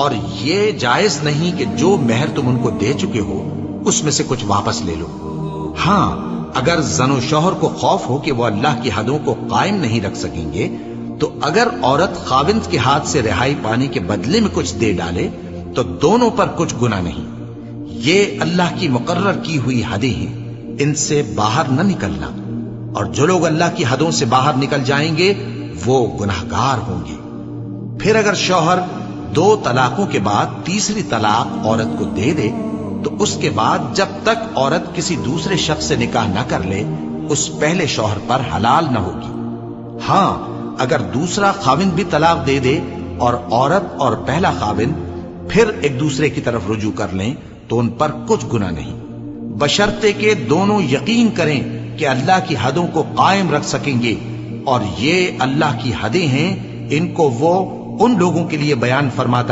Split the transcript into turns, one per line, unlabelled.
اور یہ جائز نہیں کہ جو مہر تم ان کو دے چکے ہو اس میں سے کچھ واپس لے لو۔ ہاں اگر زن و شوہر کو خوف ہو کہ وہ اللہ کی حدوں کو قائم نہیں رکھ سکیں گے تو اگر عورت خاوند کے ہاتھ سے رہائی پانے کے بدلے میں کچھ دے ڈالے تو دونوں پر کچھ گناہ نہیں۔ یہ اللہ کی مقرر کی ہوئی حدیں ہیں، ان سے باہر نہ نکلنا، اور جو لوگ اللہ کی حدوں سے باہر نکل جائیں گے وہ گناہگار ہوں گے۔ پھر اگر شوہر 2 طلاقوں کے بعد تیسری طلاق عورت کو دے دے تو اس کے بعد جب تک عورت کسی دوسرے شخص سے نکاح نہ کر لے اس پہلے شوہر پر حلال نہ ہوگی۔ ہاں اگر دوسرا خاوند بھی طلاق دے دے اور عورت اور پہلا خاوند پھر ایک دوسرے کی طرف رجوع کر لیں تو ان پر کچھ گناہ نہیں، بشرطے کہ دونوں یقین کریں کہ اللہ کی حدوں کو قائم رکھ سکیں گے، اور یہ اللہ کی حدیں ہیں، ان کو وہ ان لوگوں کے لیے بیان فرماتا